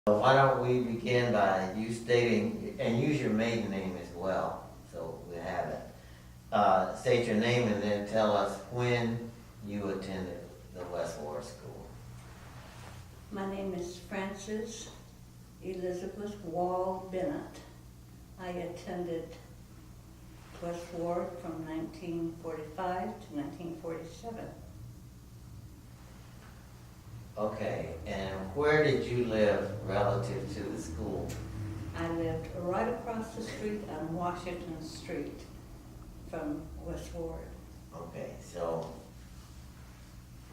Why don't we begin by you stating, and use your maiden name as well, so we have it. State your name and then tell us when you attended the West Ward School. My name is Frances Elizabeth Wall Bennett. I attended West Ward from 1945 to 1947. Okay, and where did you live relative to the school? I lived right across the street on Washington Street from West Ward. Okay, so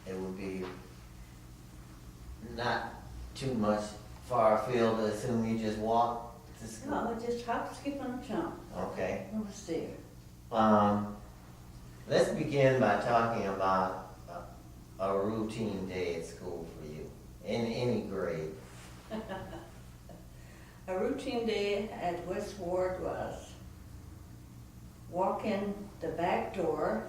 it would be not too much far afield to assume you just walked to school? No, just hop, skip, and jump. Okay. I was there. Let's begin by talking about a routine day at school for you, in any grade. A routine day at West Ward was walk in the back door,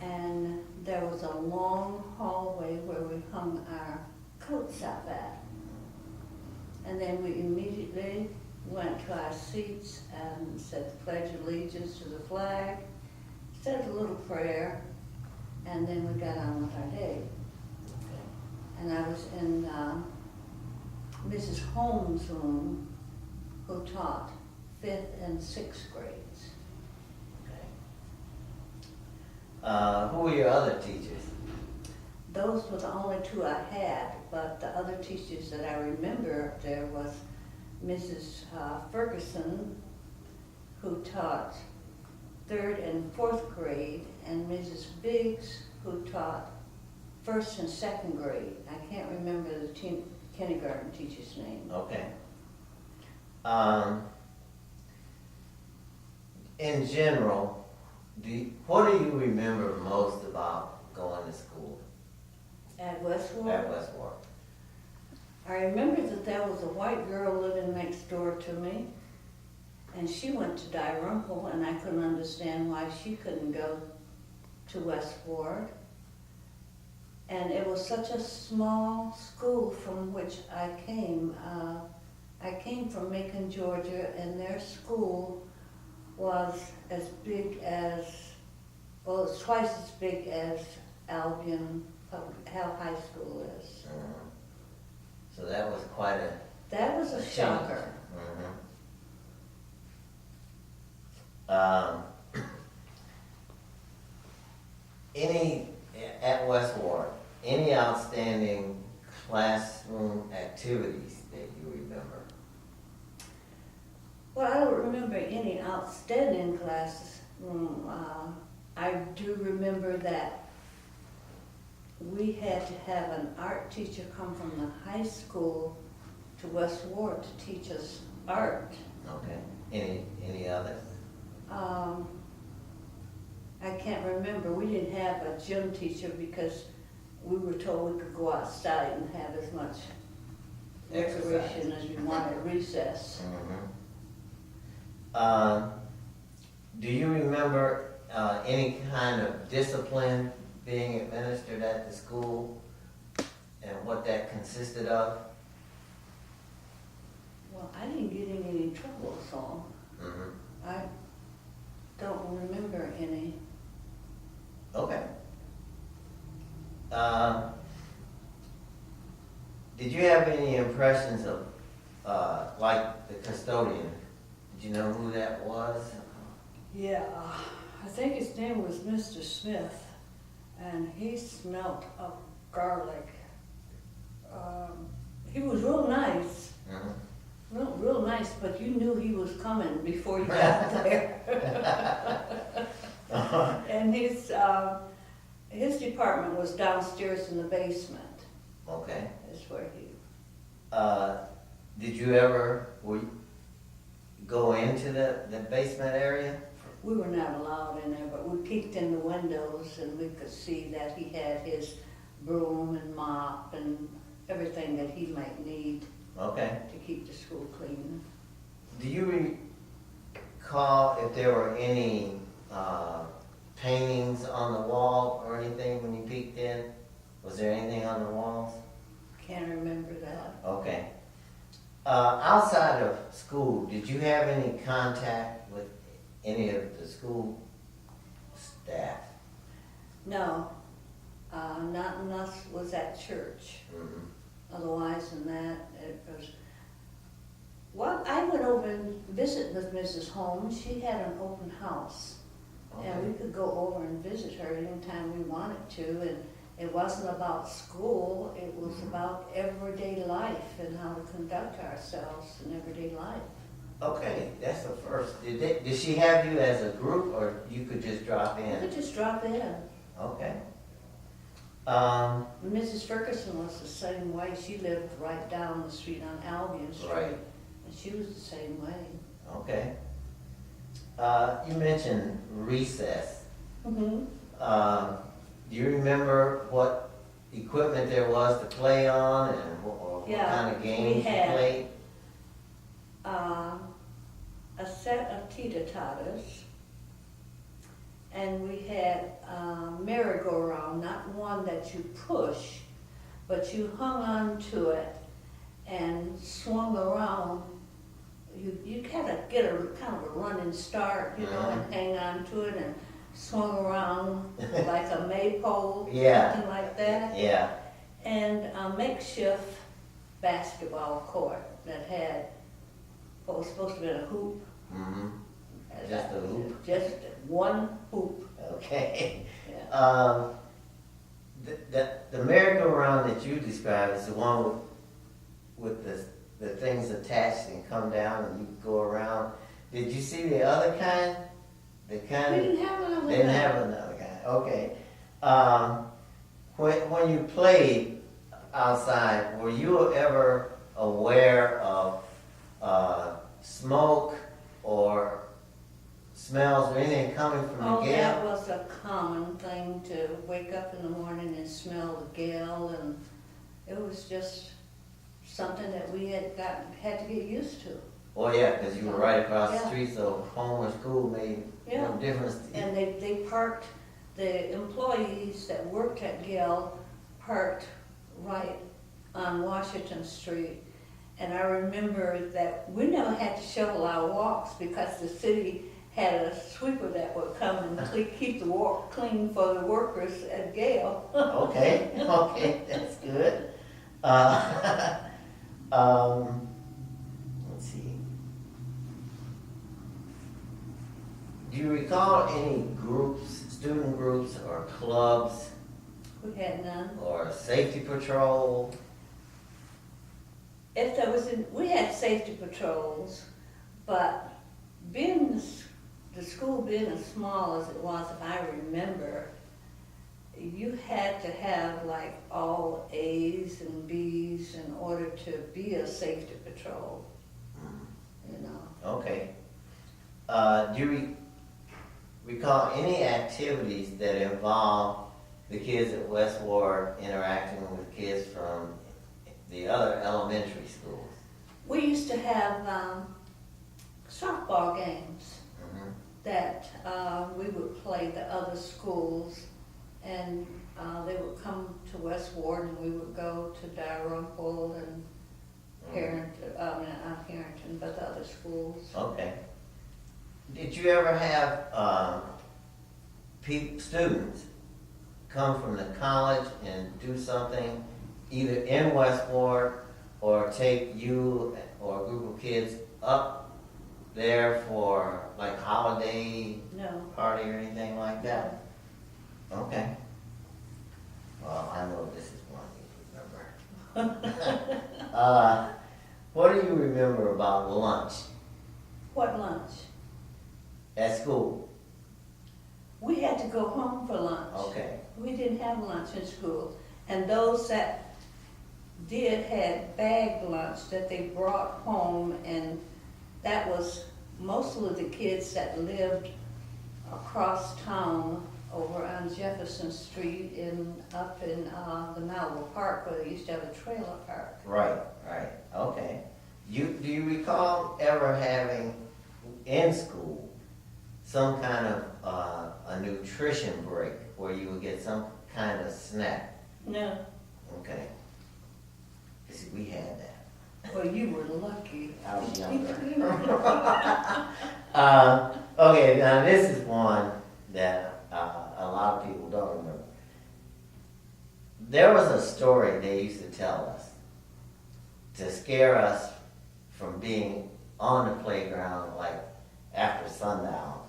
and there was a long hallway where we hung our coats out at. And then we immediately went to our seats and said the Pledge of Allegiance to the flag, said a little prayer, and then we got on with our day. And I was in Mrs. Holmes' room, who taught 5th and 6th grades. Okay. Who were your other teachers? Those were the only two I had, but the other teachers that I remember up there was Mrs. Ferguson, who taught 3rd and 4th grade, and Mrs. Biggs, who taught 1st and 2nd grade. I can't remember the kindergarten teacher's name. Okay. In general, what do you remember most about going to school At West Ward? at West Ward? I remember that there was a white girl living next door to me, and she went to Dalrymple, and I couldn't understand why she couldn't go to West Ward. And it was such a small school from which I came. I came from Macon, Georgia, and their school was as big as, well, it's twice as big as Albion, how high school is. So that was quite a... That was a change. shocker. At West Ward, any outstanding classroom activities that you remember? Well, I don't remember any outstanding classroom. I do remember that we had to have an art teacher come from the high school to West Ward to teach us art. Okay. Any others? I can't remember. We didn't have a gym teacher because we were told we could go outside and have as much recreation as we wanted at recess. Do you remember any kind of discipline being administered at the school and what that consisted of? Well, I didn't get in any trouble, so I don't remember any. Okay. Did you have any impressions of, like the custodian? Did you know who that was? Yeah, I think his name was Mr. Smith, and he smelt of garlic. He was real nice, real nice, but you knew he was coming before you got there. And his department was downstairs in the basement. Okay. Is where he. Did you ever go into the basement area? We were not allowed in there, but we peeked in the windows and we could see that he had his broom and mop and everything that he might need Okay. to keep the school clean. Do you recall if there were any paintings on the wall or anything when you peeked in? Was there anything on the walls? can't remember that. Okay. Outside of school, did you have any contact with any of the school staff? No, not unless was at church. Mm-hmm. Otherwise than that, it was, well, I went over and visited with Mrs. Holmes. She had an open house. And we could go over and visit her anytime we wanted to, and it wasn't about school, it was about everyday life and how to conduct ourselves in everyday life. Okay, that's the first. Did she have you as a group, or you could just drop We in? could just drop in. Okay. Mrs. Ferguson was the same way. She lived right down the street on Albion Street. Right. And she was the same way. Okay. You mentioned recess. Mm-hmm. Do you remember what equipment there was to play on, and or what Yeah, kind of games we you had- played? A set of teeter-totters. And we had merry-go-round, not one that you push, but you hung on to it and swung around. You had to get a kind of a running start, you know, and hang on to it and swung around like a maypole, Yeah. something like that. Yeah. And a makeshift basketball court that had what was supposed to be a hoop. Mm-hmm. Just a hoop? Just one hoop. Okay. Yeah. The merry-go-round that you described is the one with the things attached and come down and you go around. Did you see the other kind? The kind We didn't have one of didn't that. have another kind. Okay. When you played outside, were you ever aware of smoke or smells or anything coming from Oh, the that gale? was a common thing to wake up in the morning and smell the gale, and it was just something that we had to get used to. Oh yeah, because you were right across the Yeah. street, so home or school made Yeah. no difference to you. And they parked, the employees that worked at Gale parked right on Washington Street. And I remember that we never had to shovel our walks because the city had a sweeper that would come and keep the walk clean for the workers at Gale. Okay, okay, that's good. Let's see. Do you recall any groups, student groups or clubs We had none. or safety patrol? If there was, we had safety patrols, but being the school being as small as it was, if I remember, you had to have like all A's and B's in order to be a safety patrol, you know. Okay. Do you recall any activities that involve the kids at West Ward interacting with kids from the other elementary schools? We used to have softball games Mm-hmm. that we would play the other schools, and they would come to West Ward and we would go to Dalrymple and Harrington, not Harrington, but the other schools. Okay. Did you ever have students come from the college and do something either in West Ward or take you or a group of kids up there for like holiday No. party or anything like that? Okay. Well, I know this is one you remember. What do you remember about lunch What lunch? at school? We had to go home for lunch. Okay. We didn't have lunch in school. And those that did had bagged lunch that they brought home, and that was mostly the kids that lived across town over on Jefferson Street up in the Malibu Park, where they used to have a trailer park. Right, right, okay. Do you recall ever having in school some kind of a nutrition break where you would get some kind of snack? No. Okay. See, we had that. Well, you were lucky. I was younger. Okay, now this is one that a lot of people don't remember. There was a story they used to tell us to scare us from being on the playground like after sundown.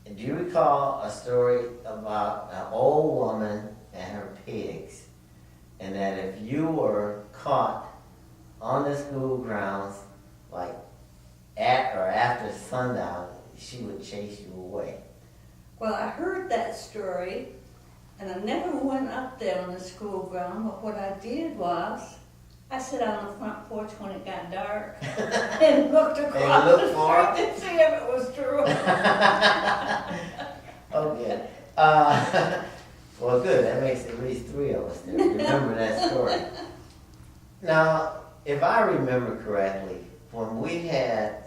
Do you recall a story about an old woman and her pigs? And that if you were caught on the school grounds, like at or after sundown, she would chase you away. Well, I heard that story, and I never went up there on the school ground, but what I did was, I sat on the front porch when it got dark and looked across looked the for street to see if it was true. Okay. Well, good. That makes at least 3 of us there. Remember that story. Now, if I remember correctly, when we had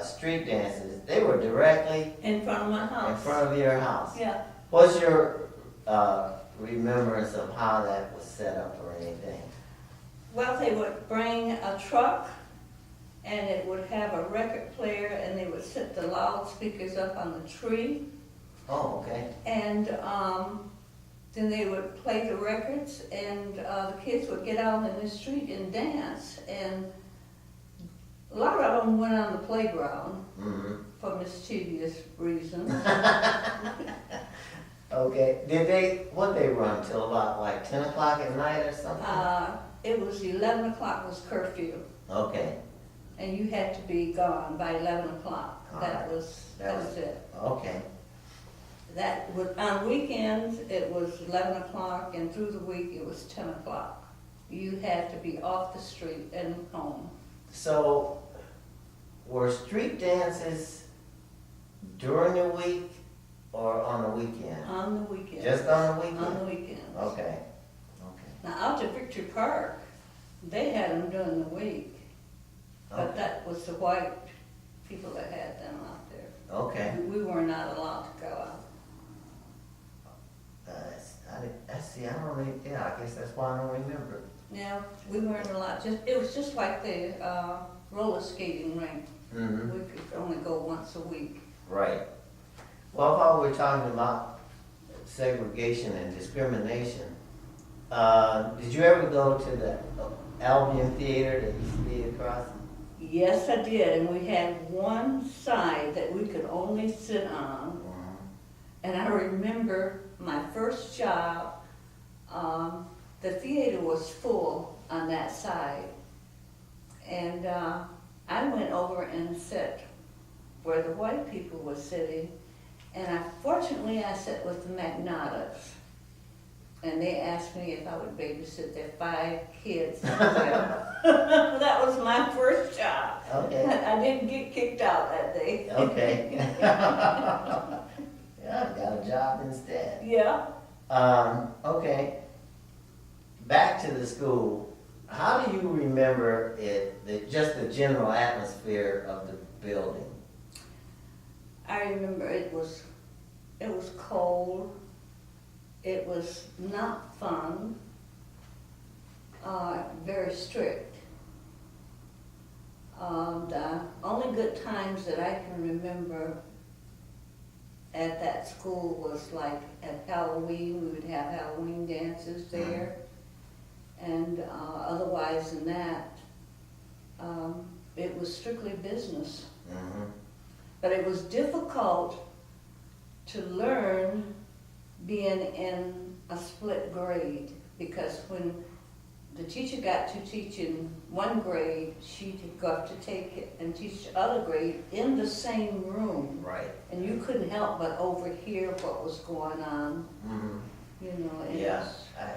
street dances, they were directly In front of my house. in front of your house. Yeah. What's your remembrance of how that was set up or anything? Well, they would bring a truck, and it would have a record player, and they would set the loudspeakers up on the tree, Oh, okay. and then they would play the records, and the kids would get out in the street and dance, and a lot of them went on the playground Mm-hmm. for mischievous reasons. Okay. What they run till about like 10 o'clock at night or something? It was 11 o'clock was curfew, Okay. and you had to be gone by 11 o'clock. All That right. was it. Okay. That was, on weekends, it was 11 o'clock, and through the week, it was 10 o'clock. You had to be off the street and home. So, were street dances during the week or on the weekend? On the weekends. Just on the weekend? On the weekends. Okay. Now, out to Victory Park, they had them during the week, but Okay. that was the white people that had them out there. Okay. We were not allowed to go out. I don't really, yeah, I guess that's why I don't remember. Yeah, we weren't allowed, it was just like the roller skating rink. Mm-hmm. We could only go once a week. Right. Well, while we're talking about segregation and discrimination, did you ever go to the Albion Theater that used to be across? Yes, I did, and we had one side that we could only sit on. And I remember my first job, the theater was full on that side. And I went over and sat where the white people were sitting. And fortunately, I sat with the Magnotics. And they asked me if I would babysit their 5 kids. That was my first job. Okay. I didn't get kicked out that day. Okay. Yeah, I got a job instead. Yeah. Okay. Back to the school. How do you remember just the general atmosphere of the building? I remember it was cold. It was not fun. Very strict. The only good times that I can remember at that school was like at Halloween. We would have Halloween dances there. And otherwise than that, it was strictly business. Mm-hmm. But it was difficult to learn being in a split grade, because when the teacher got to teaching one grade, she'd go up to take it and teach the other grade in the same room. Right. And you couldn't help but overhear what was going on. Mm-hmm. You know, Yeah.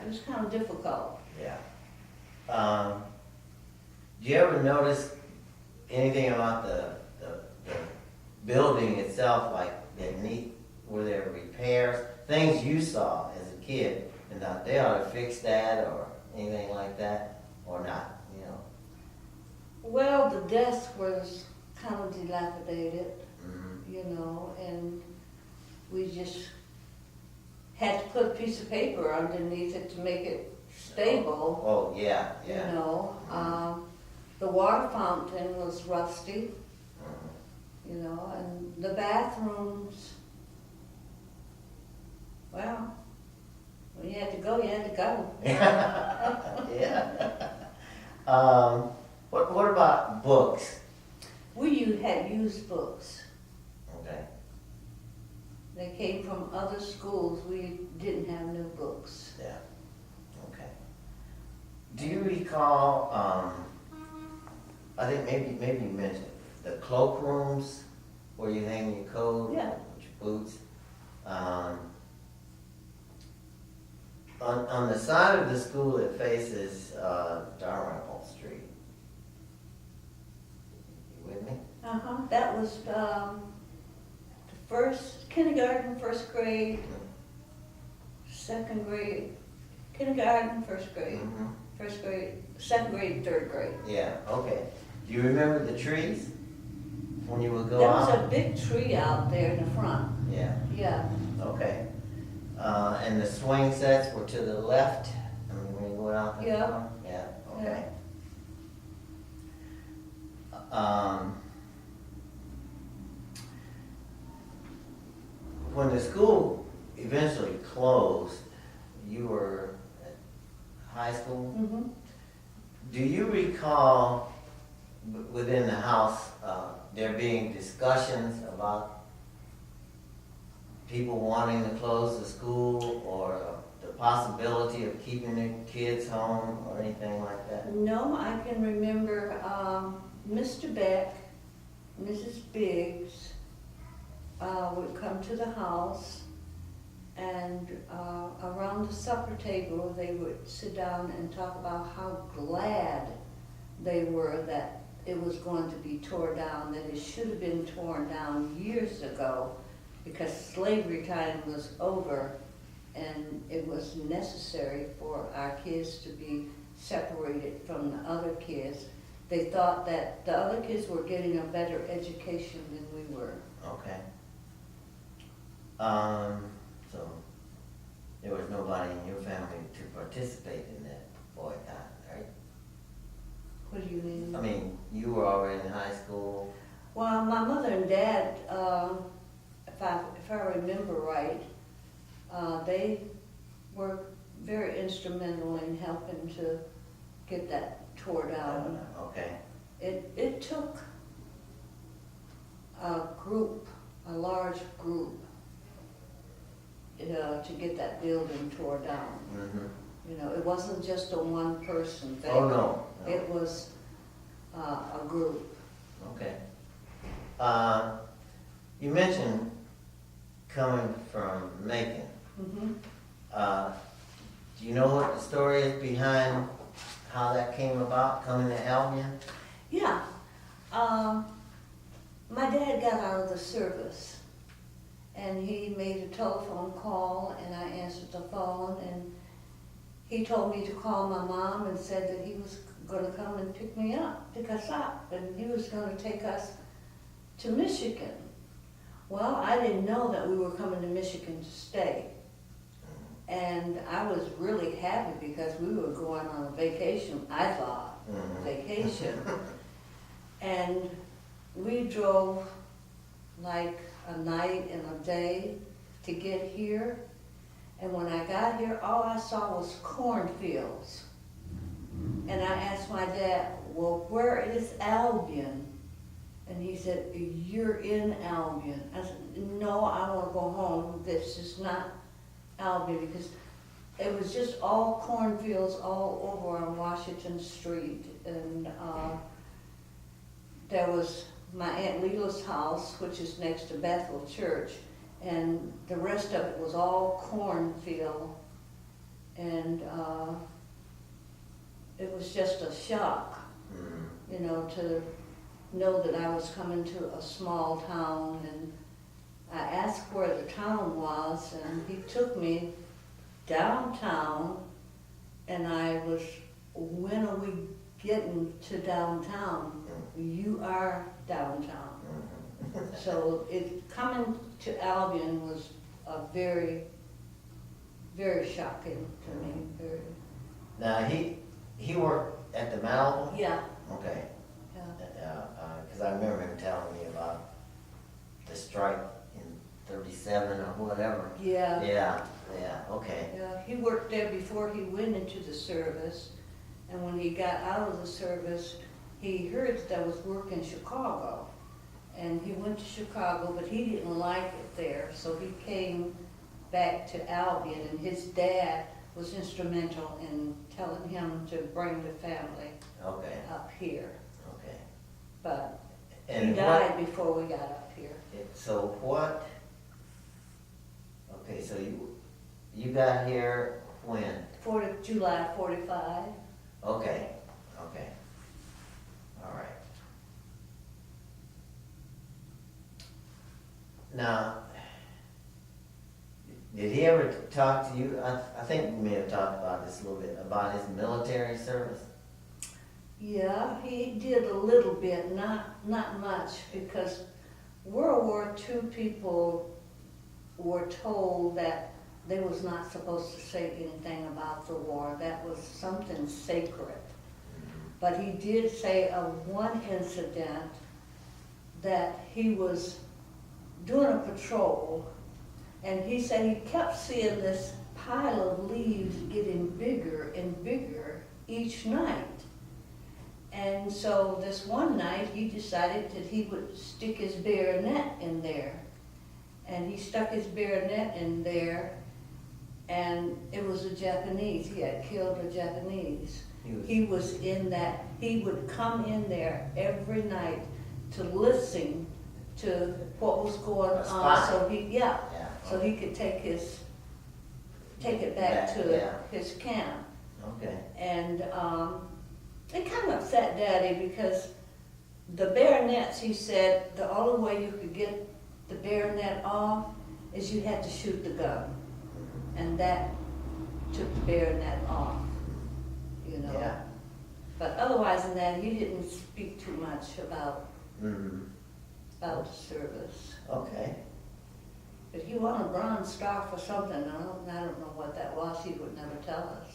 it was kind of difficult. Yeah. Do you ever notice anything about the building itself, like were there repairs, things you saw as a kid, and thought they ought to fix that or anything like that, or not, you know? Well, the desk was kind of dilapidated, Mm-hmm. you know, and we just had to put a piece of paper underneath it to make it stable, Oh, yeah, you yeah. know. The water fountain was rusty, Mhm. you know, and the bathrooms, well, when you had to go, you had to go. Yeah. What about books? We had used books. Okay. They came from other schools. We didn't have new books. Yeah. Okay. Do you recall? I think maybe you mentioned the cloakrooms where you hang your coat, Yeah. with your boots. On the side of the school that faces Dalrymple Street. You with me? That was kindergarten, first grade, second grade, kindergarten, first grade, Mm-hmm. first grade, second grade, third grade. Yeah. Okay. Do you remember the trees when you would go There out? was a big tree out there in the front. Yeah. Yeah. Okay. And the swing sets were to the left? I mean, when you go out there? Yeah. Yeah, okay. When the school eventually closed, you were at high school? Mm-hmm. Do you recall within the house there being discussions about people wanting to close the school or the possibility of keeping their kids home or anything like that? No, I can remember Mr. Beck, Mrs. Biggs would come to the house, and around the supper table they would sit down and talk about how glad they were that it was going to be torn down, that it should have been torn down years ago because slavery time was over and it was necessary for our kids to be separated from the other kids. They thought that the other kids were getting a better education than we were. Okay. So there was nobody in your family to participate in that boycott, right? What do you mean? I mean, you were already in high school. Well, my mother and dad, if I remember right, they were very instrumental in helping to get that tore down. Okay. It took a group, a large group, to get that building tore down. Mm-hmm. You know, it wasn't just a one person thing. Oh, no. It was a group. Okay. You mentioned coming from Macon. Mm-hmm. Do you know what the story is behind how that came about, coming to Albion? Yeah. My dad got out of the service and he made a telephone call and I answered the phone and he told me to call my mom and said that he was going to come and pick us up, and he was going to take us to Michigan. Well, I didn't know that we were coming to Michigan to stay. And I was really happy because we were going on a vacation, I thought, vacation. And we drove like a night and a day to get here. And when I got here, all I saw was cornfields. And I asked my dad, well, where is Albion? And he said, you're in Albion. I said, no, I want to go home. This is not Albion, because it was just all cornfields all over on Washington Street. And there was my Aunt Leila's house, which is next to Bethel Church, and the rest of it was all cornfield. And it was just a shock, you know, to know that I was coming to a small town. And I asked where the town was, and he took me downtown, and I was, when are we getting to downtown? You are downtown. So coming to Albion was a very, very shocking to me. Very. Now, he worked at the Malibu? Yeah, Okay. yeah. Cause I remember him telling me about the strike in 37 or whatever. Yeah. Yeah, okay. Yeah, he worked there before he went into the service, and when he got out of the service, he heard that there was work in Chicago. And he went to Chicago, but he didn't like it there, so he came back to Albion, and his dad was instrumental in telling him to bring the family Okay, up here. okay. But he And died before we got up here. so what, okay, so you got here when? July 45. Okay, okay. All right. Now, did he ever talk to you? I think we may have talked about this a little bit, about his military service. Yeah, he did a little bit, not much, because World War II people were told that they was not supposed to say anything about the war. That was something sacred. But he did say of one incident that he was doing a patrol, and he said he kept seeing this pile of leaves getting bigger and bigger each night. And so this one night he decided that he would stick his bayonet in there. And he stuck his bayonet in there, and it was a Japanese. He had killed a Japanese. He was in that, he would come in there every night to listen to what was going A on. spy. So he could take it back to Yeah. his camp. Okay. And it kind of upset Daddy because the bayonets, he said, the only way you could get the bayonet off is you had to shoot the gun. And that took the bayonet off, you know. Yeah. But otherwise than that, he didn't speak too much about the service. Okay. But he won a Bronze Star for something. I don't know what that was. He would never tell us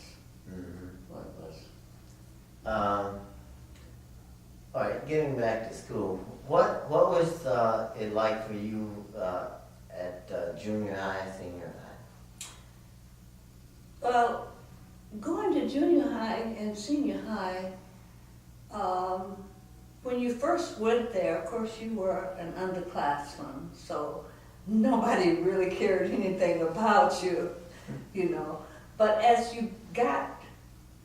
what it was. All right, getting back to school, what was it like for you at junior high, senior high? Well, going to junior high and senior high, when you first went there, of course you were an underclassman, so nobody really cared anything about you, you know. But as you got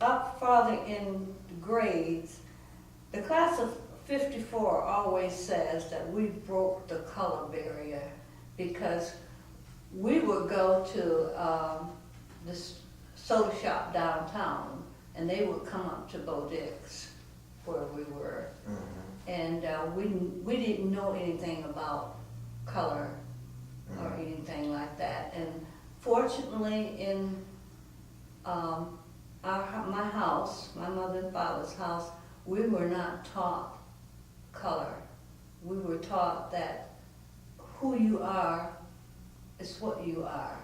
up farther in grades, the class of 54 always says that we broke the color barrier, because we would go to this soda shop downtown, and they would come up to Bo Dick's, where we were. And we didn't know anything about color or anything like that. And fortunately, in my house, my mother and father's house, we were not taught color. We were taught that who you are is what you are.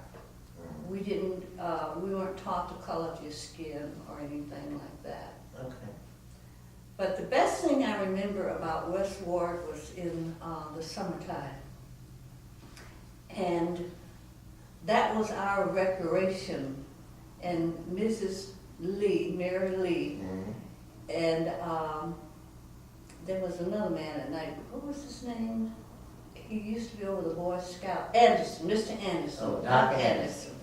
We weren't taught the color of your skin or anything like that. Okay. But the best thing I remember about West Ward was in the summertime. And that was our recreation. And Mrs. Lee, Mary Lee, and there was another man at night. What was his name? He used to be over the Boy Scout. Anderson, Mr. Anderson. Oh, Doc Anderson.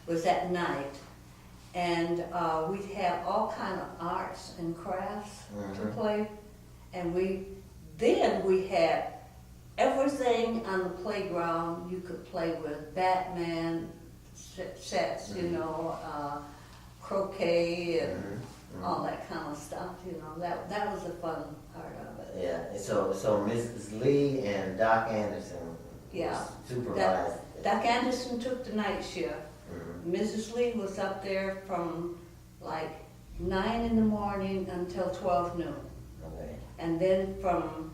Was at night. And we'd have all kind of arts and crafts to play. And we had everything on the playground you could play with. Batman sets, you know, croquet and all that kind of stuff, you know. That was the fun part of it. Yeah, so Mrs. Lee and Doc Anderson supervised. Doc Anderson took the night shift. Mrs. Lee was up there from like 9 in the morning until 12 noon. Okay. And then from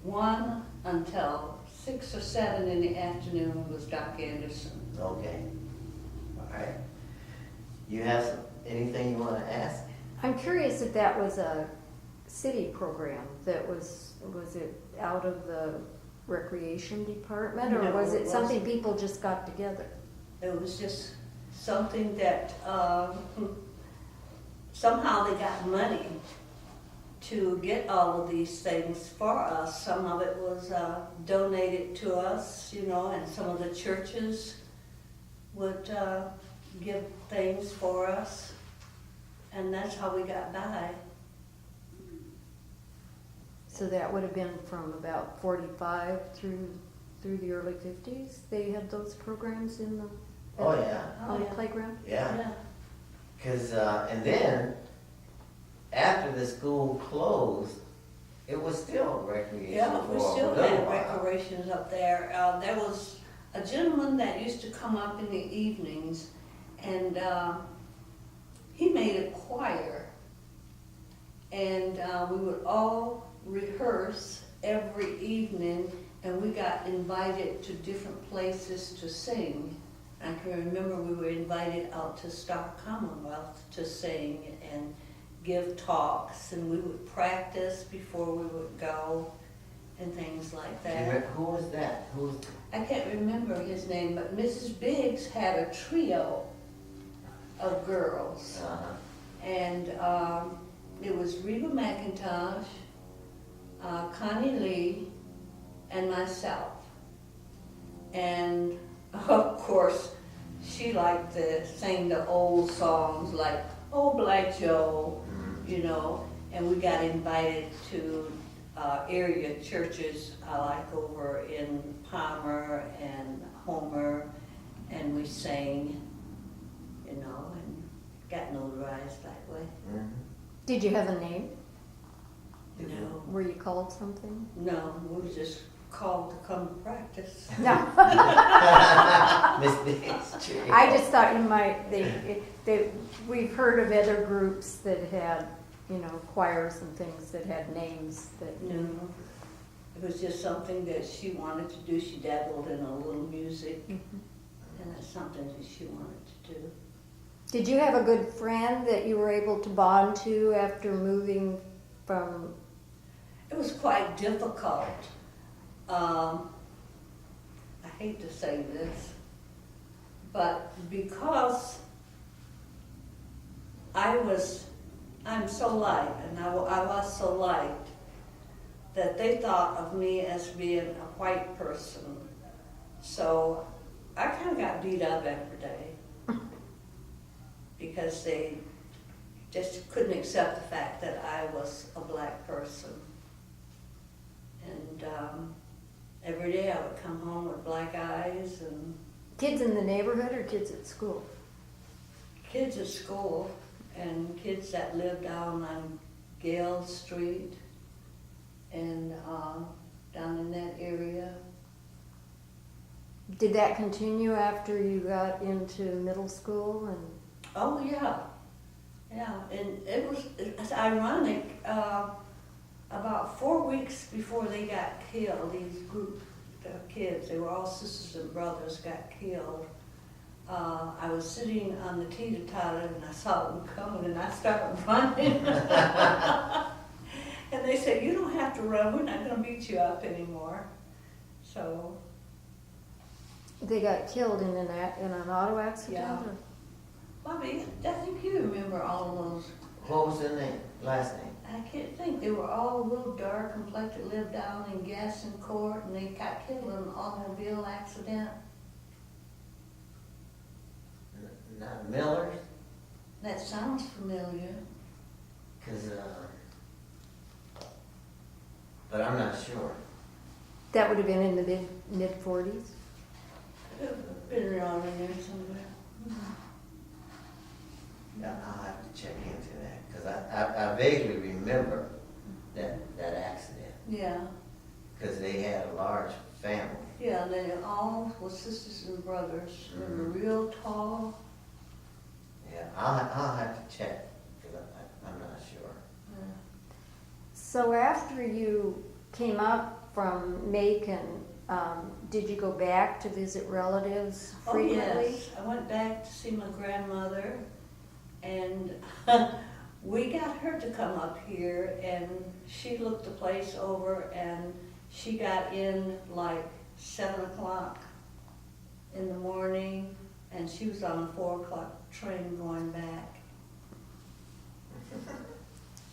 1 until 6 or 7 in the afternoon was Doc Anderson. Okay. All right. You have anything you want to ask? I'm curious if that was a city program that was it out of the recreation department, or No, was it it something wasn't. people just got together? It was just something that somehow they got money to get all of these things for us. Some of it was donated to us, and some of the churches would give things for us, and that's how we got by. So that would have been from about 45 through the early 50s. They had those programs in the Oh, yeah. on the playground. Yeah. Because, and then, after the school closed, it was still recreation Yeah, for we a still little had while. decorations up there. There was a gentleman that used to come up in the evenings, and he made a choir, and we would all rehearse every evening, and we got invited to different places to sing. I can remember we were invited out to Star Commonwealth to sing and give talks, and we would practice before we would go and things like Do you that. remember, who was that? Who was, I can't remember his name, but Mrs. Biggs had a trio of girls, and it was Reba McIntosh, Connie Lee, and myself. And of course, she liked to sing the old songs like "Oh Black Joe," and we got invited to area churches like over in Palmer and Homer, and we sang, and got notarized that way. Mhm. Did you have a name? No, Were you called something? no, we were just called to come to practice. No. Miss Biggs, tree. I just thought you might. We've heard of other groups that had, choirs and things that had names that. No, it was just something that she wanted to do. She dabbled in a little music, Mhm. and that's something that she wanted to do. Did you have a good friend that you were able to bond to after moving from? It was quite difficult. I hate to say this, but because I'm so light, and I was so light, that they thought of me as being a white person. So I kind of got beat up every day because they just couldn't accept the fact that I was a black person. And every day I would come home with black eyes, and Kids in the neighborhood or kids at school? kids at school and kids that lived down on Gale Street and down in that area. Did that continue after you got into middle school? And Oh yeah, and it's ironic. About 4 weeks before they got killed, these group of kids, they were all sisters and brothers, got killed. I was sitting on the teeter-totter and I saw them coming and I started running. And they said, "You don't have to run, we're not gonna beat you up anymore." So, they got killed in an auto accident? Yeah. Or? Bobby, I think you remember all of those. What was their name, last name? I can't think, they were all a little dark complected, lived down in Gaston Court, and they got killed in an automobile accident. Not Millers? That sounds familiar. Cause, but I'm not sure. That would have been in the mid-40s? Been around in there somewhere. Yeah, I'll have to check into that, cause I vaguely remember that accident, Yeah, cause they had a large family. yeah, they all were sisters and brothers. They were real tall. Yeah, I'll have to check, cause I'm not sure. So after you came up from Macon, did you go back to visit relatives frequently? Oh yes, I went back to see my grandmother, And we got her to come up here, and she looked the place over, and she got in like 7 o'clock in the morning, and she was on a 4 o'clock train going back.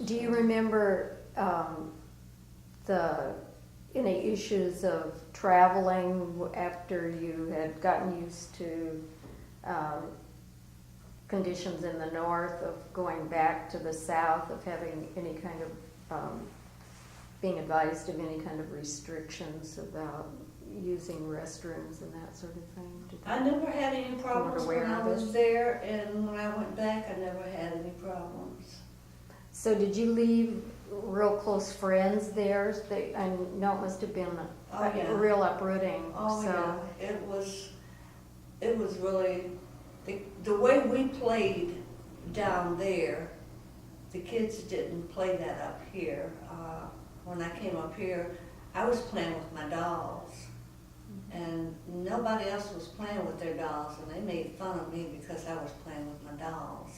Do you remember any issues of traveling after you had gotten used to conditions in the north, of going back to the south, of having any kind of, being advised of any kind of restrictions about using restrooms and that sort of thing? I never had any problems aware when I of it? was there, and when I went back, I never had any problems. So did you leave real close friends there? I know it must have been Oh, yeah. a real uprooting. Oh, So yeah, it was really, the way we played down there, the kids didn't play that up here. When I came up here, I was playing with my dolls, and nobody else was playing with their dolls, and they made fun of me because I was playing with my dolls.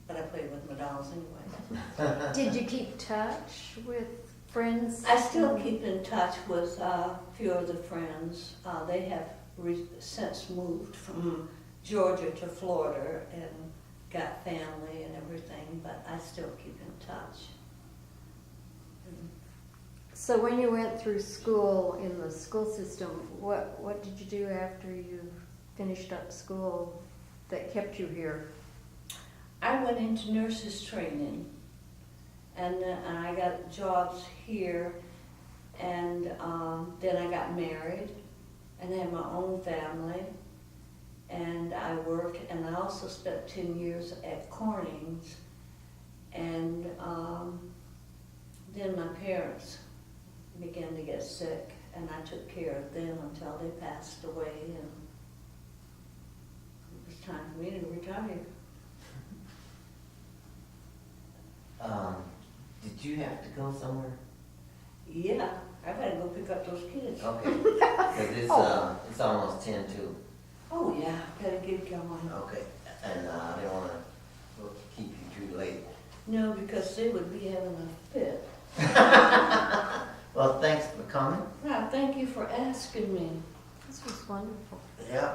But I played with my dolls anyway. did you keep touch with friends? I still keep in touch with a few of the friends. They have since moved from Georgia to Florida and got family and everything, but I still keep in touch. So when you went through school in the school system, what did you do after you finished up school that kept you here? I went into nurses training, and I got jobs here, and then I got married and had my own family, and I worked, and I also spent 10 years at Corning's, and then my parents began to get sick, and I took care of them until they passed away, and it was time for me to retire. Did you have to go somewhere? Yeah, I gotta go pick up those kids. Okay, because it's almost 10 too. Oh, yeah, gotta get going. Okay, and I didn't want to keep you too late. No, because they would be having a fit. Well, thanks for coming. Well, thank you for asking me. This was wonderful. Yeah.